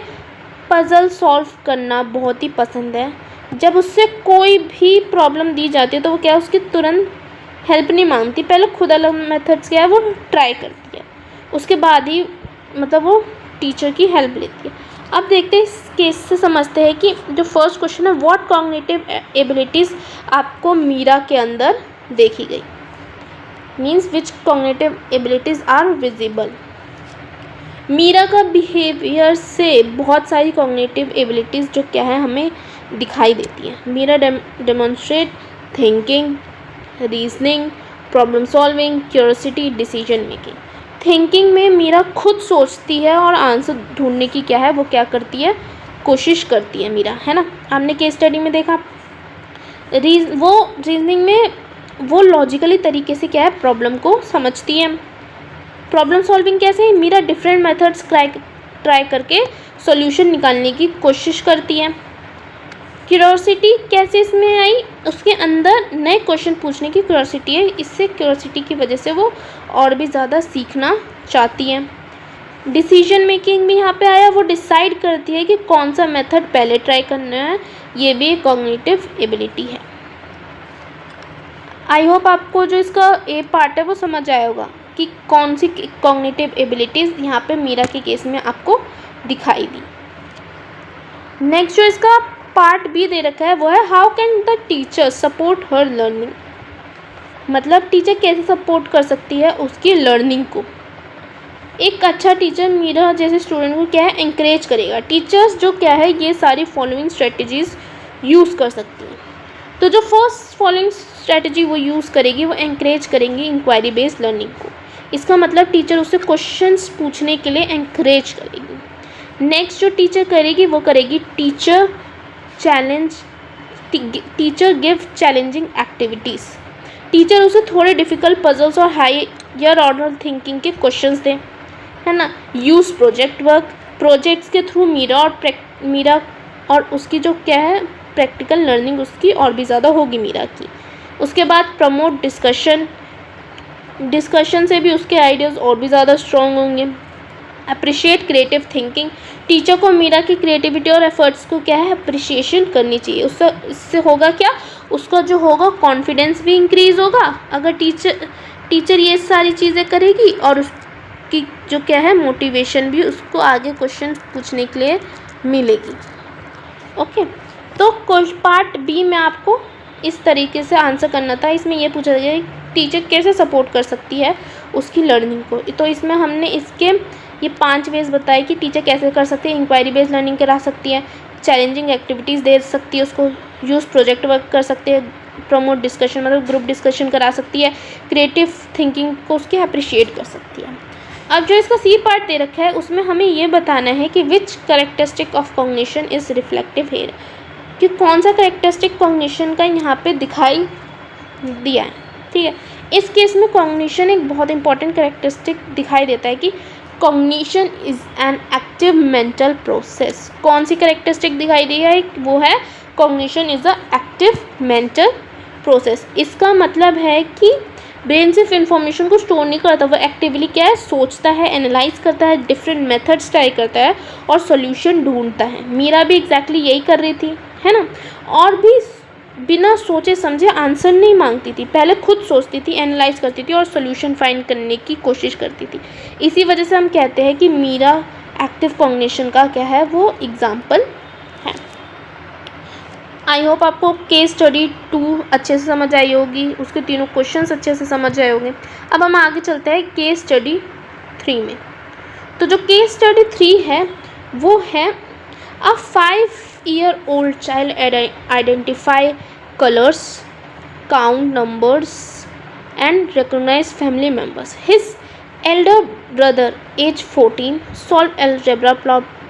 पज़ल सॉल्व करना बहुत ही पसंद है। जब उससे कोई भी प्रॉब्लम दी जाती है तो वो क्या उसकी तुरंत हेल्प नहीं मांगती, पहले खुद अलग मेथड्स क्या है वो ट्राई करती है, उसके बाद ही मतलब वो टीचर की हेल्प लेती है। अब देखते हैं इस केस से समझते हैं कि जो फर्स्ट क्वेश्चन है व्हाट कॉग्निटिव एबिलिटीज़ आपको मीरा के अंदर देखी गई, means which cognitive abilities are visible. Meera का बिहेवियर से बहुत सारी कॉग्निटिव एबिलिटीज़ जो क्या है हमें दिखाई देती है। Meera demonstrate thinking, reasoning, problem solving, curiosity, decision making. Thinking में मीरा खुद सोचती है और आंसर ढूंढने की क्या है वो क्या करती है, कोशिश करती है मीरा, है ना। आपने केस स्टडी में देखा। वो रीजनिंग में वो लॉजिकली तरीके से क्या है प्रॉब्लम को समझती है। प्रॉब्लम सॉल्विंग कैसे, मीरा डिफरेंट मेथड्स ट्राई करके सॉल्यूशन निकालने की कोशिश करती है। क्यूरोसिटी कैसे इसमें आई, उसके अंदर नए क्वेश्चन पूछने की क्यूरोसिटी है, इससे क्यूरोसिटी की वजह से वो और भी ज़्यादा सीखना चाहती है। डिसीजन मेकिंग भी यहाँ पे आया, वो डिसाइड करती है कि कौन सा मेथड पहले ट्राई करना है, ये भी एक कॉग्निटिव एबिलिटी है। आई होप आपको जो इसका ए पार्ट है वो समझ आया होगा कि कौन सी कॉग्निटिव एबिलिटीज़ यहाँ पे मीरा के केस में आपको दिखाई दी। नेक्स्ट जो इसका पार्ट बी दे रखा है वो है how can the teacher support her learning, मतलब टीचर कैसे सपोर्ट कर सकती है उसकी लर्निंग को। एक अच्छा टीचर मीरा जैसे स्टूडेंट को क्या है एंकरेज करेगा। टीचर्स जो क्या है ये सारी फॉलोइंग स्ट्रेटजीज यूज़ कर सकती हैं। तो जो फर्स्ट फॉलोइंग स्ट्रेटजी वो यूज़ करेगी वो एंकरेज करेंगी इंक्वायरी बेस्ड लर्निंग को। इसका मतलब टीचर उससे क्वेश्चंस पूछने के लिए एंकरेज करेगी। नेक्स्ट जो टीचर करेगी वो करेगी teacher give challenging activities. Teacher उसे थोड़े डिफ़िकल्ट पजल्स और हायर ऑर्डर थिंकिंग के क्वेश्चंस दें, है ना। यूज़ प्रोजेक्ट वर्क, प्रोजेक्ट्स के थ्रू मीरा और उसकी जो क्या है प्रैक्टिकल लर्निंग उसकी और भी ज़्यादा होगी मीरा की। उसके बाद प्रमोट डिस्कशन से भी उसके आइडियाज़ और भी ज़्यादा स्ट्रॉन्ग होंगे। अप्रिशिएट क्रिएटिव थिंकिंग, टीचर को मीरा की क्रिएटिविटी और एफर्ट्स को क्या है अप्रिशिएशन करनी चाहिए। इससे होगा क्या, उसका जो होगा कॉन्फिडेंस भी इंक्रीज़ होगा अगर टीचर ये सारी चीज़ें करेगी, और उसकी जो क्या है मोटिवेशन भी उसको आगे क्वेश्चन पूछने के लिए मिलेगी। ओके, तो पार्ट बी में आपको इस तरीके से आंसर करना था। इसमें यह पूछा गया टीचर कैसे सपोर्ट कर सकती है उसकी लर्निंग को। तो इसमें हमने इसके ये 5 वेज बताए कि टीचर कैसे कर सकती है। इंक्वायरी बेस्ड लर्निंग करा सकती है, चैलेंजिंग एक्टिविटीज़ दे सकती है उसको, यूज़ प्रोजेक्ट वर्क कर सकते हैं, प्रमोट डिस्कशन मतलब ग्रुप डिस्कशन करा सकती है, क्रिएटिव थिंकिंग को उसके अप्रिशिएट कर सकती है। अब जो इसका सी पार्ट दे रखा है उसमें हमें ये बताना है कि which characteristic of cognition is reflective here, कि कौन सा करेक्टरिस्टिक कॉग्निशन का यहाँ पे दिखाई दिया है। ठीक है, इस केस में कॉग्निशन एक बहुत इंपॉर्टेंट करेक्टरिस्टिक दिखाई देता है कि cognition is an active mental process. कौन सी करेक्टरिस्टिक दिखाई दी है, वो है cognition is a active mental process. इसका मतलब है कि ब्रेन सिर्फ इन्फॉर्मेशन को स्टोर नहीं करता, वो एक्टिवली क्या है सोचता है, एनालाइज करता है, डिफरेंट मेथड्स ट्राई करता है और सॉल्यूशन ढूंढता है। मीरा भी एग्जैक्टली यही कर रही थी, है ना। और भी बिना सोचे समझे आंसर नहीं मांगती थी, पहले खुद सोचती थी, एनालाइज करती थी और सॉल्यूशन फाइंड करने की कोशिश करती थी। इसी वजह से हम कहते हैं कि मीरा एक्टिव कॉग्निशन का क्या है वो एग्जाम्पल है। आई होप आपको केस स्टडी 2 अच्छे से समझ आई होगी, उसके तीनों क्वेश्चंस अच्छे से समझ आए होंगे। अब हम आगे चलते हैं केस स्टडी 3 में। तो जो केस स्टडी 3 है वो है अ 5-year-old child identify colors, count numbers and recognize family members. His elder brother, age 14, solve algebra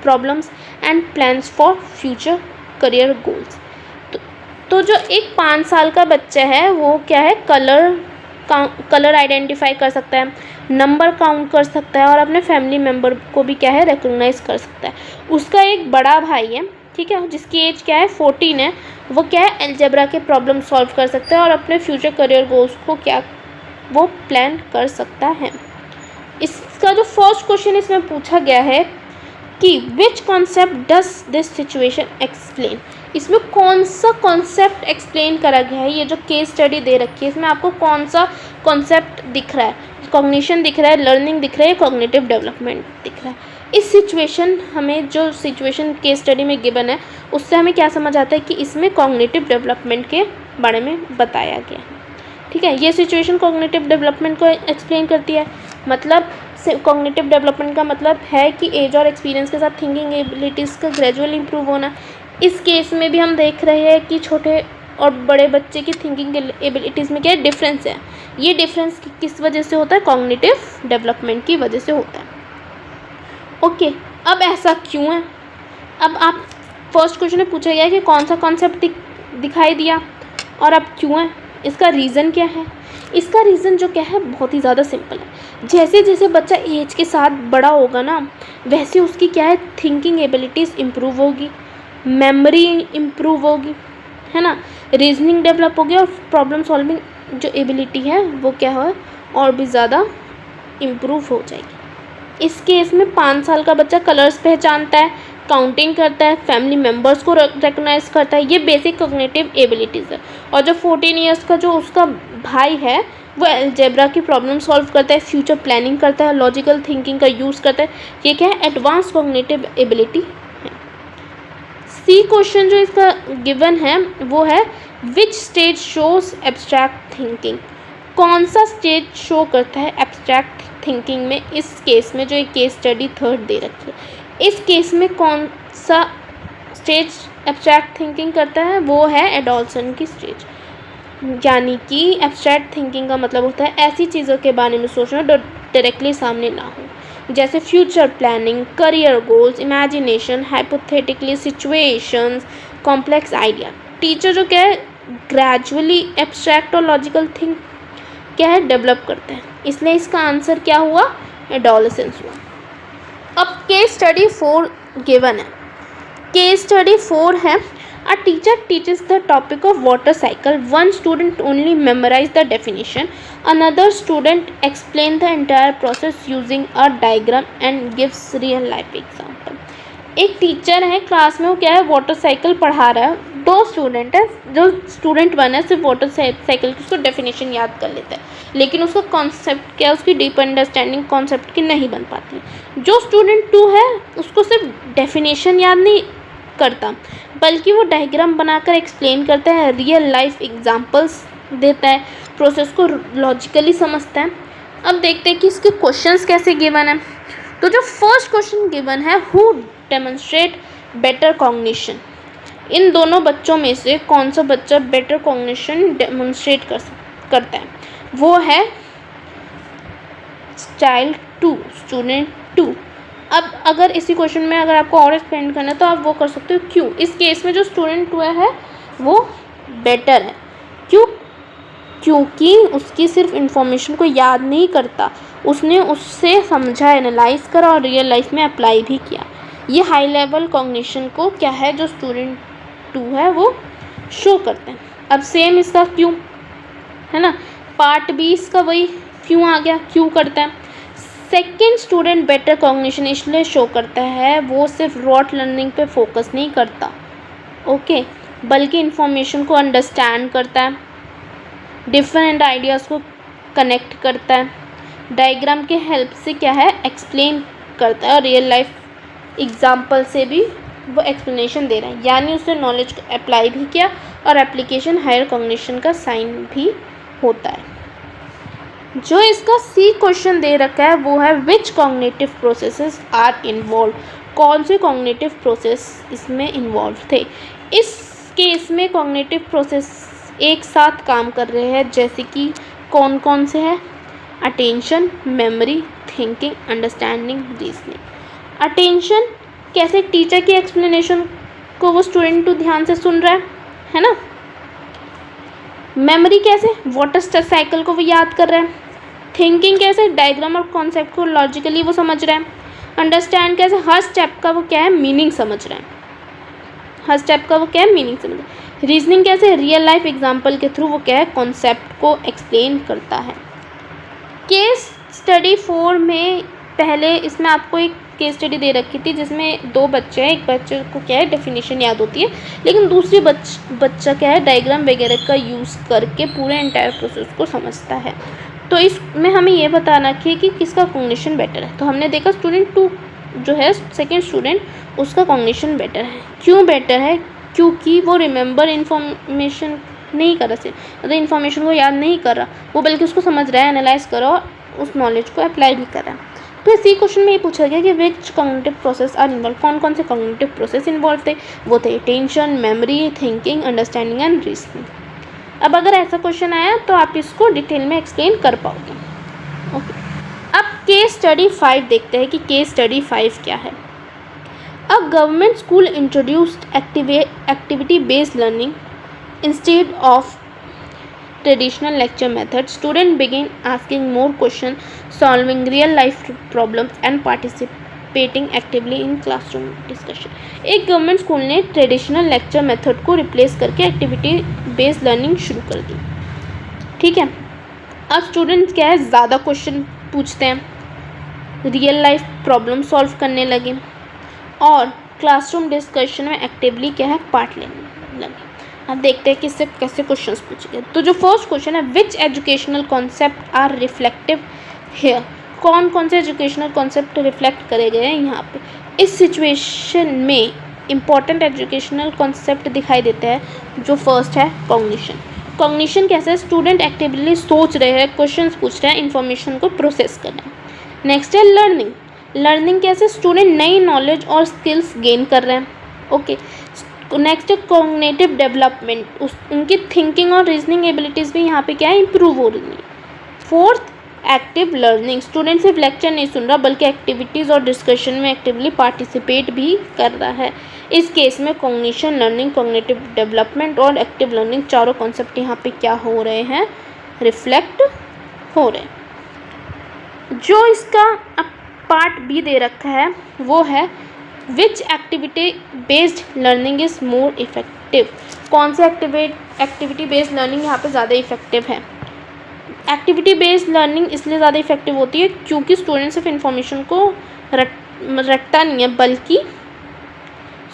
problems and plans for future career goals. तो जो एक 5 साल का बच्चा है वो क्या है कलर आइडेंटिफाई कर सकता है, नंबर काउंट कर सकता है और अपने फैमिली मेम्बर को भी क्या है रिकॉग्नाइज कर सकता है। उसका एक बड़ा भाई है, ठीक है, जिसकी एज क्या है 14 है, वो क्या है अलजेब्रा के प्रॉब्लम सॉल्व कर सकता है और अपने फ्यूचर करियर गोल्स को क्या वो प्लान कर सकता है। इसका जो फर्स्ट क्वेश्चन इसमें पूछा गया है कि विच concept does this situation explain, इसमें कौन सा कॉन्सेप्ट एक्सप्लेन करा गया है। ये जो केस स्टडी दे रखी है इसमें आपको कौन सा कॉन्सेप्ट दिख रहा है, कॉग्निशन दिख रहा है, लर्निंग दिख रहा है, कॉग्निटिव डेवलपमेंट दिख रहा है। इस सिचुएशन हमें जो सिचुएशन केस स्टडी में गिवन है उससे हमें क्या समझ आता है कि इसमें कॉग्निटिव डेवलपमेंट के बारे में बताया गया है। ठीक है, ये सिचुएशन कॉग्निटिव डेवलपमेंट को एक्सप्लेन करती है। मतलब कॉग्निटिव डेवलपमेंट का मतलब है कि एज और एक्सपीरियंस के साथ थिंकिंग एबिलिटीज़ का ग्रेजुअल इंप्रूव होना। इस केस में भी हम देख रहे हैं कि छोटे और बड़े बच्चे की थिंकिंग एबिलिटीज़ में क्या डिफरेंस है। ये डिफरेंस किस वजह से होता है, कॉग्निटिव डेवलपमेंट की वजह से होता है। ओके, अब ऐसा क्यों है। अब फर्स्ट क्वेश्चन में पूछा गया है कि कौन सा कॉन्सेप्ट दिखाई दिया और अब क्यों है। इसका रीज़न क्या है? इसका रीज़न जो क्या है बहुत ही ज़्यादा सिंपल है। जैसे जैसे बच्चा एज के साथ बड़ा होगा ना, वैसे उसकी क्या है, थिंकिंग एबिलिटीज़ इम्प्रूव होगी, मेमोरी इम्प्रूव होगी, है ना, रीजनिंग डेवलप होगी और प्रॉब्लम सॉल्विंग जो एबिलिटी है वो क्या है और भी ज़्यादा इम्प्रूव हो जाएगी। इस केस में 5 साल का बच्चा कलर्स पहचानता है, काउंटिंग करता है, फैमिली मेम्बर्स को रिकग्नाइज करता है, ये बेसिक कॉग्निटिव एबिलिटीज़ है। और जो 14 ईयर्स का जो उसका भाई है वो अलजेब्रा की प्रॉब्लम सॉल्व करता है, फ्यूचर प्लानिंग करता है, लॉजिकल थिंकिंग का यूज़ करता है। ये क्या है, एडवांस कॉग्निटिव एबिलिटी है। सी क्वेश्चन जो इसका गिवन है वो है which stage shows abstract thinking. कौन सा स्टेज शो करता है एब्स्ट्रैक्ट थिंकिंग में? इस केस में जो एक केस स्टडी 3rd दे रखी है, इस केस में कौन सा स्टेज एब्स्ट्रैक्ट थिंकिंग करता है? वो है एडोलसेंस की स्टेज। यानी कि एब्स्ट्रैक्ट थिंकिंग का मतलब होता है ऐसी चीज़ों के बारे में सोचना जो डायरेक्टली सामने ना हो, जैसे future planning, career goals, imagination, hypothetically situations, complex idea. Teacher जो क्या है ग्रेजुअली एब्स्ट्रैक्ट और लॉजिकल थिंक क्या है डेवलप करते हैं, इसलिए इसका आंसर क्या हुआ, एडोलसेंस हुआ। अब केस स्टडी 4 गिवन है। केस स्टडी 4 है A teacher teaches the topic of water cycle. One student only memorized the definition. Another student explained the entire process using a diagram and gives real life example. एक teacher है class में, वो क्या है water cycle पढ़ा रहा है। 2 student है, जो स्टूडेंट 1 है सिर्फ वाटर साइकिल की उसको डेफिनेशन याद कर लेता है, लेकिन उसका कॉन्सेप्ट क्या है, उसकी डीप अंडरस्टैंडिंग कॉन्सेप्ट की नहीं बन पाती। जो स्टूडेंट 2 है उसको सिर्फ डेफिनेशन याद नहीं करता, बल्कि वो डायग्राम बनाकर एक्सप्लेन करता है, रियल लाइफ एग्जांपल्स देता है, प्रोसेस को लॉजिकली समझता है। अब देखते हैं कि इसके क्वेश्चंस कैसे गिवन है। तो जो फर्स्ट क्वेश्चन गिवन है, हु डेमोन्स्ट्रेट बेटर कॉग्निशन, इन दोनों बच्चों में से कौन सा बच्चा बेटर कॉग्निशन डेमोन्स्ट्रेट करता है? वो है चाइल्ड 2, स्टूडेंट 2। अब अगर इसी क्वेश्चन में अगर आपको और एक्सप्लेन करना है तो आप वो कर सकते हो क्यों। इस केस में जो स्टूडेंट 2 है वो बेटर है, क्यों? क्योंकि उसकी सिर्फ इन्फॉर्मेशन को याद नहीं करता, उसने उससे समझा, एनालाइज करा और रियल लाइफ में अप्लाई भी किया। ये हाई लेवल कॉग्निशन को क्या है जो स्टूडेंट 2 है वो शो करते हैं। अब सेम इसका क्यों है ना, पार्ट बी इसका वही क्यों आ गया, क्यों करता है। सेकेंड स्टूडेंट बेटर कॉग्निशन इसलिए शो करता है, वो सिर्फ रॉट लर्निंग पे फोकस नहीं करता, ओके, बल्कि इंफॉर्मेशन को अंडरस्टैंड करता है, डिफरेंट आइडियाज़ को कनेक्ट करता है, डायग्राम के हेल्प से क्या है एक्सप्लेन करता है और रियल लाइफ एग्जांपल से भी वो एक्सप्लेनेशन दे रहा है, यानी उसने नॉलेज को अप्लाई भी किया और एप्लीकेशन हायर कॉग्निशन का साइन भी होता है। जो इसका सी क्वेश्चन दे रखा है वो है विच कॉग्निटिव प्रोसेसेस आर इन्वॉल्व, कौन से कॉग्निटिव प्रोसेस इसमें इन्वॉल्व थे। इस केस में कॉग्निटिव प्रोसेस एक साथ काम कर रहे हैं, जैसे कि कौन कौन से हैं, attention, memory, thinking, understanding, reasoning. Attention कैसे, टीचर की एक्सप्लेनेशन को वो स्टूडेंट 2 ध्यान से सुन रहा है ना। मेमोरी कैसे, वाटर साइकिल को वो याद कर रहा है। थिंकिंग कैसे, डायग्राम और कॉन्सेप्ट को लॉजिकली वो समझ रहा है। अंडरस्टैंड कैसे, हर स्टेप का वो क्या है मीनिंग समझ रहा है, हर स्टेप का वो क्या है मीनिंग समझ रहा है। रीजनिंग कैसे, रियल लाइफ एग्जांपल के थ्रू वो क्या है कॉन्सेप्ट को एक्सप्लेन करता है। केस स्टडी 4 में पहले इसमें आपको एक केस स्टडी दे रखी थी जिसमें 2 बच्चे हैं, एक बच्चे को क्या है डेफिनेशन याद होती है, लेकिन दूसरी बच्चा क्या है डायग्राम वगैरह का यूज़ करके पूरे एंटायर प्रोसेस को समझता है। तो इसमें हमें ये बताना है कि किसका कॉग्निशन बेटर है। तो हमने देखा स्टूडेंट 2 जो है सेकेंड स्टूडेंट उसका कॉग्निशन बेटर है। क्यों बेटर है, क्योंकि वो रिमेंबर इन्फॉर्मेशन नहीं कर रहा, सिर्फ मतलब इन्फॉर्मेशन को याद नहीं कर रहा वो, बल्कि उसको समझ रहा है, एनालाइज कर रहा और उस नॉलेज को अप्लाई भी कर रहा है। तो इसी क्वेश्चन में ये पूछा गया कि विच कॉग्निटिव प्रोसेस आर इन्वॉल्व, कौन कौन से कॉग्निटिव प्रोसेस इन्वॉल्व थे। वो थे attention, memory, thinking, understanding and reasoning. अब अगर ऐसा क्वेश्चन आया तो आप इसको डिटेल में एक्सप्लेन कर पाओगे, ओके। अब केस स्टडी 5 देखते हैं कि केस स्टडी 5 क्या है। A government school introduced activity based learning instead of traditional lecture method, students begin asking more questions, solving real life problems and participating actively in classroom discussion. एक government school ने traditional lecture method को replace करके activity based learning शुरू कर दी. ठीक है, अब students क्या है, ज़्यादा क्वेश्चन पूछते हैं, रियल लाइफ प्रॉब्लम सॉल्व करने लगे और क्लासरूम डिस्कशन में एक्टिवली क्या है, पार्ट लेने लगे. अब देखते हैं कि इससे कैसे क्वेश्चंस पूछे गए. तो जो फर्स्ट क्वेश्चन है, which educational concept are reflective here. कौन कौन से एजुकेशनल कॉन्सेप्ट रिफ्लेक्ट करे गए हैं यहाँ पे. इस सिचुएशन में इंपॉर्टेंट एजुकेशनल कॉन्सेप्ट दिखाई देते हैं. जो फर्स्ट है कॉग्निशन. कॉग्निशन कैसे है, स्टूडेंट एक्टिवली सोच रहे हैं, क्वेश्चंस पूछ रहे हैं, इन्फॉर्मेशन को प्रोसेस कर रहे हैं. नेक्स्ट है लर्निंग. लर्निंग कैसे, स्टूडेंट नई नॉलेज और स्किल्स गेन कर रहे हैं. ओके. नेक्स्ट है कॉग्निटिव डेवलपमेंट, उनकी थिंकिंग और रीजनिंग एबिलिटीज़ भी यहाँ पे क्या है, इंप्रूव हो रही है. फोर्थ एक्टिव लर्निंग, स्टूडेंट सिर्फ लेक्चर नहीं सुन रहा बल्कि एक्टिविटीज़ और डिस्कशन में एक्टिवली पार्टिसिपेट भी कर रहा है. इस केस में कॉग्निशन, लर्निंग, कॉग्निटिव डेवलपमेंट और एक्टिव लर्निंग चारों कॉन्सेप्ट यहाँ पे क्या हो रहे हैं, रिफ्लेक्ट हो रहे हैं. जो इसका अब पार्ट बी दे रखा है वो है which activity based learning is more effective. कौन से एक्टिविटी बेस्ड लर्निंग यहाँ पे ज़्यादा इफेक्टिव है. एक्टिविटी बेस्ड लर्निंग इसलिए ज़्यादा इफेक्टिव होती है क्योंकि स्टूडेंट सिर्फ इन्फॉर्मेशन को रटता नहीं है बल्कि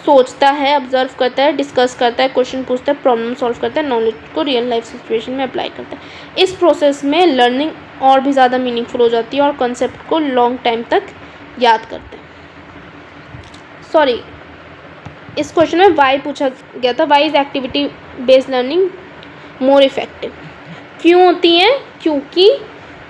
सोचता है, ऑब्जर्व करता है, डिस्कस करता है, क्वेश्चन पूछता है, प्रॉब्लम सॉल्व करता है, नॉलेज को रियल लाइफ सिचुएशन में अप्लाई करता है. इस प्रोसेस में लर्निंग और भी ज़्यादा मीनिंगफुल हो जाती है और कॉन्सेप्ट को लॉन्ग टाइम तक याद करते हैं. सॉरी, इस क्वेश्चन में वाई पूछा गया था. Why is activity based learning more effective. क्यों होती है, क्योंकि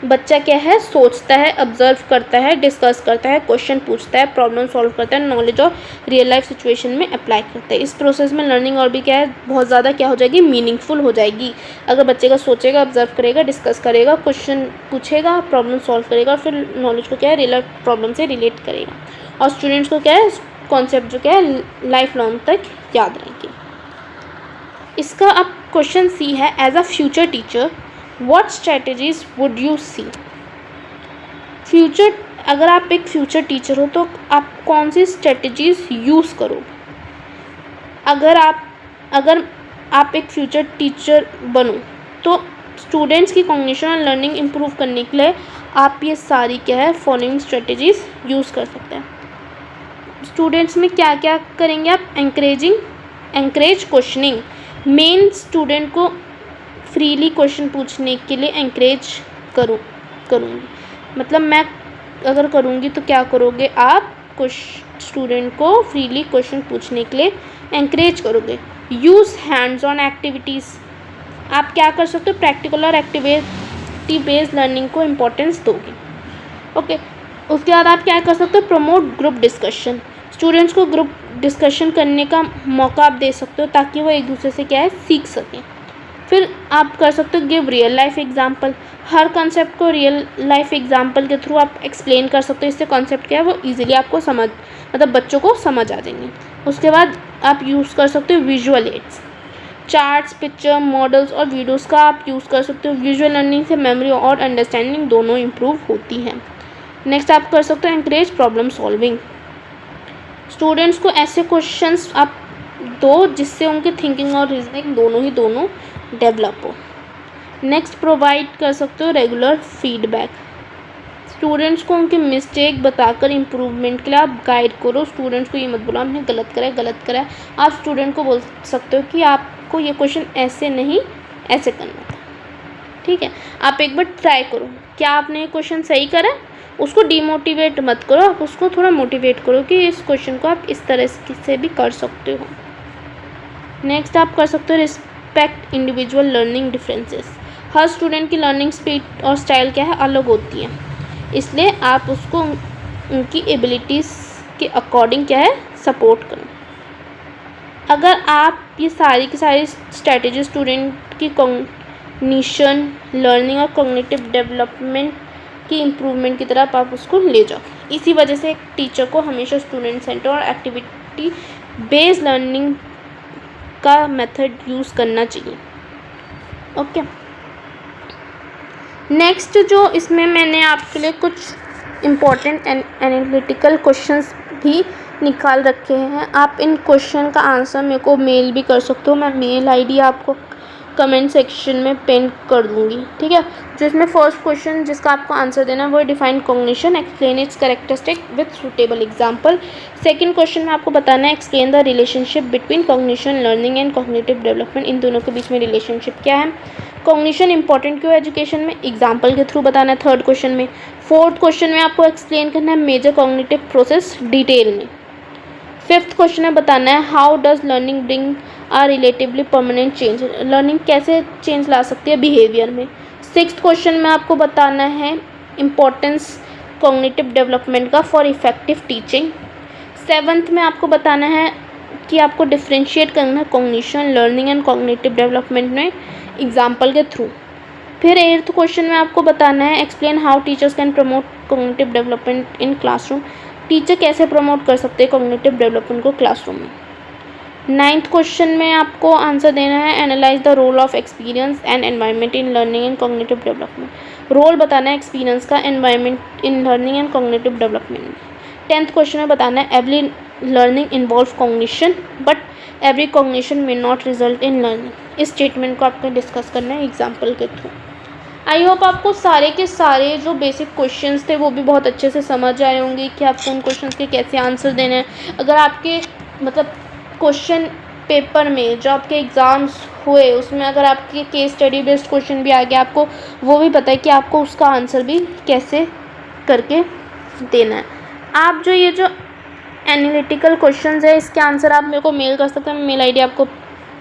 बच्चा क्या है, सोचता है, ऑब्जर्व करता है, डिस्कस करता है, क्वेश्चन पूछता है, प्रॉब्लम सॉल्व करता है, नॉलेज और रियल लाइफ सिचुएशन में अप्लाई करता है. इस प्रोसेस में लर्निंग और भी क्या है, बहुत ज़्यादा क्या हो जाएगी, मीनिंगफुल हो जाएगी. अगर बच्चे का सोचेगा, ऑब्जर्व करेगा, डिस्कस करेगा, क्वेश्चन पूछेगा, प्रॉब्लम सॉल्व करेगा और फिर नॉलेज को क्या है, रियल लाइफ प्रॉब्लम से रिलेट करेगा और स्टूडेंट्स को क्या है, कॉन्सेप्ट जो क्या है लाइफ लॉन्ग तक याद रहेंगे. इसका अब क्वेश्चन सी है, as a future teacher what strategies would you see. Future, अगर आप एक फ्यूचर टीचर हो तो आप कौन सी स्ट्रेटजीज यूज़ करोगे. अगर आप एक फ्यूचर टीचर बनो तो स्टूडेंट्स की कॉग्निशन और लर्निंग इम्प्रूव करने के लिए आप ये सारी क्या है, फॉलोइंग स्ट्रेटजीज यूज़ कर सकते हैं. स्टूडेंट्स में क्या क्या करेंगे आप, एंकरेज क्वेश्चनिंग. मेन स्टूडेंट को फ्रीली क्वेश्चन पूछने के लिए एंकरेज करूँगी. मतलब मैं अगर करूँगी तो क्या करोगे आप, स्टूडेंट को फ्रीली क्वेश्चन पूछने के लिए एंकरेज करोगे. Use hands on activities. आप क्या कर सकते हो, प्रैक्टिकल और एक्टिविटी बेस्ड लर्निंग को इम्पोर्टेंस दोगे. ओके. उसके बाद आप क्या कर सकते हो, प्रमोट ग्रुप डिस्कशन. स्टूडेंट्स को ग्रुप डिस्कशन करने का मौका आप दे सकते हो ताकि वो एक दूसरे से क्या है, सीख सकें. फिर आप कर सकते हो गिव रियल लाइफ एग्जांपल. हर कॉन्सेप्ट को रियल लाइफ एग्जांपल के थ्रू आप एक्सप्लेन कर सकते हो. इससे कॉन्सेप्ट क्या है वो इजीली आपको मतलब बच्चों को समझ आ जाएंगे. उसके बाद आप यूज़ कर सकते हो visual aids. Charts, picture, models और वीडियोस का आप यूज़ कर सकते हो. विजुअल लर्निंग से मेमोरी और अंडरस्टैंडिंग दोनों इम्प्रूव होती हैं. नेक्स्ट आप कर सकते हो एंकरेज प्रॉब्लम सॉल्विंग. स्टूडेंट्स को ऐसे क्वेश्चंस आप दो जिससे उनकी थिंकिंग और रीजनिंग दोनों डेवलप हो. नेक्स्ट प्रोवाइड कर सकते हो रेगुलर फीडबैक. स्टूडेंट्स को उनके मिस्टेक बताकर इम्प्रूवमेंट के लिए आप गाइड करो. स्टूडेंट्स को ये मत बोलो आपने गलत करा है. आप स्टूडेंट को बोल सकते हो कि आपको ये क्वेश्चन ऐसे नहीं ऐसे करना था. ठीक है, आप एक बार ट्राई करो, क्या आपने ये क्वेश्चन सही करा. उसको डीमोटिवेट मत करो, आप उसको थोड़ा मोटिवेट करो कि इस क्वेश्चन को आप इस तरह से भी कर सकते हो. नेक्स्ट आप कर सकते हो रिस्पेक्ट इंडिविजुअल लर्निंग डिफरेंसेस. हर स्टूडेंट की लर्निंग स्पीड और स्टाइल क्या है, अलग होती है. इसलिए आप उसको उनकी एबिलिटीज़ के अकॉर्डिंग क्या है, सपोर्ट करो. अगर आप ये सारी की सारी स्ट्रैटेजी स्टूडेंट की कॉग्निशन, लर्निंग और कॉग्निटिव डेवलपमेंट की इम्प्रूवमेंट की तरफ आप उसको ले जाओ. इसी वजह से एक टीचर को हमेशा स्टूडेंट सेंटर और एक्टिविटी बेस्ड लर्निंग का मेथड यूज़ करना चाहिए. ओके. नेक्स्ट जो इसमें मैंने आपके लिए कुछ इम्पॉर्टेंट एनालिटिकल क्वेश्चंस भी निकाल रखे हैं। आप इन क्वेश्चन का आंसर मेरे को मेल भी कर सकते हो। मैं मेल आईडी आपको कमेंट सेक्शन में पिन कर दूंगी, ठीक है। जो इसमें फर्स्ट क्वेश्चन जिसका आपको आंसर देना है वो define cognition, explain its characteristic with suitable example. Second question में आपको बताना है explain the relationship between cognition learning and cognitive development. इन दोनों के बीच में रिलेशनशिप क्या है। कॉग्निशन इंपॉर्टेंट क्यों एजुकेशन में, एग्जाम्पल के थ्रू बताना है थर्ड क्वेश्चन में। फोर्थ क्वेश्चन में आपको एक्सप्लेन करना है मेजर कॉग्निटिव प्रोसेस डिटेल में। फिफ्थ क्वेश्चन में बताना है how does learning bring uh relatively permanent change, learning कैसे चेंज ला सकती है बिहेवियर में। सिक्स्थ क्वेश्चन में आपको बताना है इम्पोर्टेंस कॉग्निटिव डेवलपमेंट का फॉर इफेक्टिव टीचिंग। सेवन्थ में आपको बताना है कि आपको डिफ्रेंशिएट करना है cognition learning and cognitive development में एग्जाम्पल के थ्रू। फिर एट्थ क्वेश्चन में आपको बताना है explain how teachers can promote cognitive development in classroom, teacher कैसे प्रमोट कर सकते हैं कॉग्निटिव डेवलपमेंट को क्लासरूम में। नाइन्थ क्वेश्चन में आपको आंसर देना है analyse the role of experience and environment in learning and cognitive development, role बताना है एक्सपीरियंस का environment in learning and cognitive development में। टेंथ क्वेश्चन में बताना है every learning involve cognition but every cognition may not result in learning. इस statement को आपको डिस्कस करना है एग्जाम्पल के थ्रू। आई होप आपको सारे के सारे जो बेसिक क्वेश्चंस थे वो भी बहुत अच्छे से समझ आए होंगे कि आपको उन क्वेश्चंस के कैसे आंसर देने हैं। अगर आपके मतलब क्वेश्चन पेपर में जो आपके एग्ज़ाम्स हुए उसमें अगर आपके केस स्टडी बेस्ड क्वेश्चन भी आ गया, आपको वो भी पता है कि आपको उसका आंसर भी कैसे करके देना है। आप जो ये जो एनालिटिकल क्वेश्चंस है इसके आंसर आप मेरे को मेल कर सकते हैं। मैं मेल आईडी आपको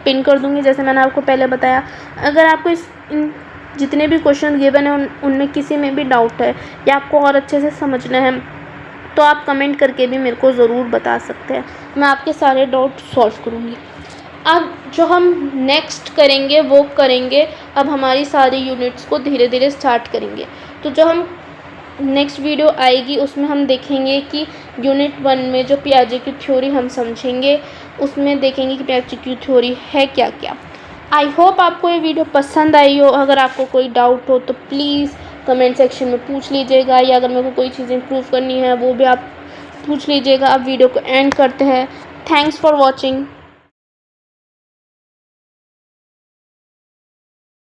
पिन कर दूँगी जैसे मैंने आपको पहले बताया। अगर आपको इन जितने भी क्वेश्चन गिवन है उनमें किसी में भी डाउट है या आपको और अच्छे से समझना है तो आप कमेंट करके भी मेरे को ज़रूर बता सकते हैं, मैं आपके सारे डाउट सॉल्व करूँगी। अब जो हम नेक्स्ट करेंगे वो करेंगे अब हमारी सारी यूनिट्स को धीरे धीरे स्टार्ट करेंगे। तो जो हम नेक्स्ट वीडियो आएगी उसमें हम देखेंगे कि यूनिट 1 में जो पियाजे की थ्योरी हम समझेंगे उसमें देखेंगे कि पियाजे की थ्योरी है क्या क्या। आई होप आपको ये वीडियो पसंद आई हो। अगर आपको कोई डाउट हो तो प्लीज़ कमेंट सेक्शन में पूछ लीजिएगा या अगर मेरे को कोई चीज़ इम्प्रूव करनी है वो भी आप पूछ लीजिएगा। अब वीडियो को एंड करते हैं। Thanks for watching.